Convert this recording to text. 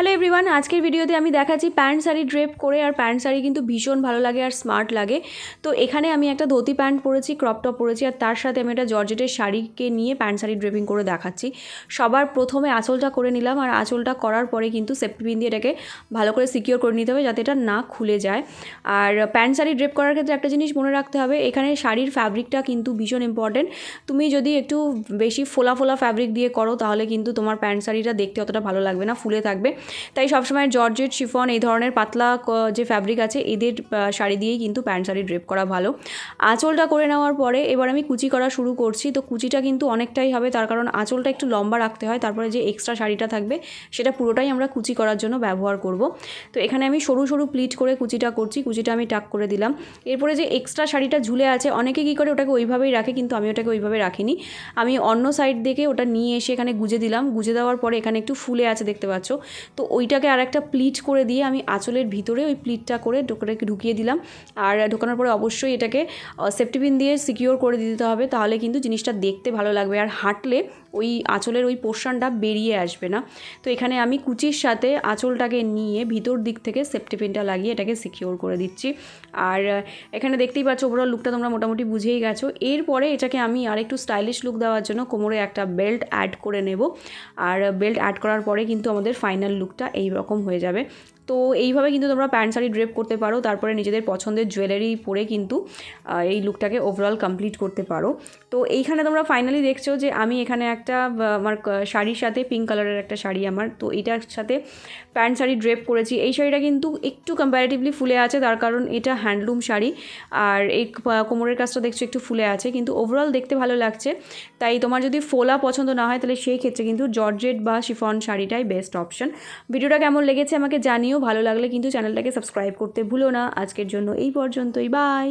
Hello everyone, আজকের ভিডিওতে আমি দেখাচ্ছি প্যান্ট শাড়ি ড্রেপ করে। আর প্যান্ট শাড়ি কিন্তু ভীষণ ভালো লাগে আর স্মার্ট লাগে। তো এখানে আমি একটা ধুতি প্যান্ট পরেছি, ক্রপ টপ পরেছি, আর তার সাথে আমি একটা জর্জেটের শাড়িকে নিয়ে প্যান্ট শাড়ি ড্রেপিং করে দেখাচ্ছি। সবার প্রথমে আঁচলটা করে নিলাম, আর আঁচলটা করার পরে কিন্তু সেফটি পিন দিয়ে এটাকে ভালো করে সিকিওর করে নিতে হবে যাতে এটা না খুলে যায়। আর প্যান্ট শাড়ি ড্রেপ করার ক্ষেত্রে একটা জিনিস মনে রাখতে হবে, এখানে শাড়ির ফ্যাব্রিকটা কিন্তু ভীষণ ইম্পর্টেন্ট। তুমি যদি একটু বেশি ফোলা ফোলা ফ্যাব্রিক দিয়ে করো তাহলে কিন্তু তোমার প্যান্ট শাড়িটা দেখতে অতটা ভালো লাগবে না, ফুলে থাকবে। তাই সবসময় জর্জেট, শিফন এই ধরনের পাতলা যে ফ্যাব্রিক আছে এদের শাড়ি দিয়েই কিন্তু প্যান্ট শাড়ি ড্রেপ করা ভালো। আঁচলটা করে নেওয়ার পরে এবার আমি কুচি করা শুরু করছি। তো কুচিটা কিন্তু অনেকটাই হবে, তার কারণ আঁচলটা একটু লম্বা রাখতে হয়, তারপরে যে এক্সট্রা শাড়িটা থাকবে সেটা পুরোটাই আমরা কুচি করার জন্য ব্যবহার করব। তো এখানে আমি সরু সরু প্লিট করে কুচিটা করছি, কুচিটা আমি টাক করে দিলাম। এরপরে যে এক্সট্রা শাড়িটা ঝুলে আছে, অনেকে কী করে ওটাকে ওইভাবেই রাখে, কিন্তু আমি ওটাকে ওইভাবে রাখিনি। আমি অন্য সাইড থেকে ওটা নিয়ে এসে এখানে গুজে দিলাম। গুজে দেওয়ার পরে এখানে একটু ফুলে আছে দেখতে পাচ্ছ, তো ওইটাকে আর একটা প্লিট করে দিয়ে আমি আঁচলের ভিতরে ওই প্লিটটা করে ঢুকিয়ে দিলাম। আর ঢোকানোর পরে অবশ্যই এটাকে সেফটি পিন দিয়ে সিকিওর করে দিতে হবে, তাহলে কিন্তু জিনিসটা দেখতে ভালো লাগবে। আর হাঁটলে ওই আঁচলের ওই পোর্শনটা বেরিয়ে আসবে না। তো এখানে আমি কুচির সাথে আঁচলটাকে নিয়ে ভিতর দিক থেকে সেফটি পিনটা লাগিয়ে এটাকে সিকিওর করে দিচ্ছি। আর এখানে দেখতেই পাচ্ছ ওভারঅল লুকটা তোমরা মোটামুটি বুঝেই গেছো। এরপরে এটাকে আমি আর একটু স্টাইলিশ লুক দেওয়ার জন্য কোমরে একটা বেল্ট অ্যাড করে নেব। আর বেল্ট অ্যাড করার পরে কিন্তু আমাদের ফাইনাল লুকটা এই রকম হয়ে যাবে। তো এইভাবে কিন্তু তোমরা প্যান্ট শাড়ি ড্রেপ করতে পারো, তারপরে নিজেদের পছন্দের জুয়েলারি পরে কিন্তু এই লুকটাকে ওভারঅল কমপ্লিট করতে পারো। তো এইখানে তোমরা ফাইনালি দেখছো যে আমি এখানে একটা আমার শাড়ির সাথে পিঙ্ক কালারের একটা শাড়ি আমার, তো এইটার সাথে প্যান্ট শাড়ি ড্রেপ করেছি। এই শাড়িটা কিন্তু একটু কম্প্যারেটিভলি ফুলে আছে, তার কারণ এটা হ্যান্ডলুম শাড়ি। আর এই কোমরের কাজটা দেখছো একটু ফুলে আছে, কিন্তু ওভারঅল দেখতে ভালো লাগছে। তাই তোমার যদি ফোলা পছন্দ না হয় তাহলে সেই ক্ষেত্রে কিন্তু জর্জেট বা শিফন শাড়িটাই বেস্ট অপশন। ভিডিওটা কেমন লেগেছে আমাকে জানিও, ভালো লাগলে কিন্তু চ্যানেলটাকে সাবস্ক্রাইব করতে ভুলো না। আজকের জন্য এই পর্যন্তই, বাই।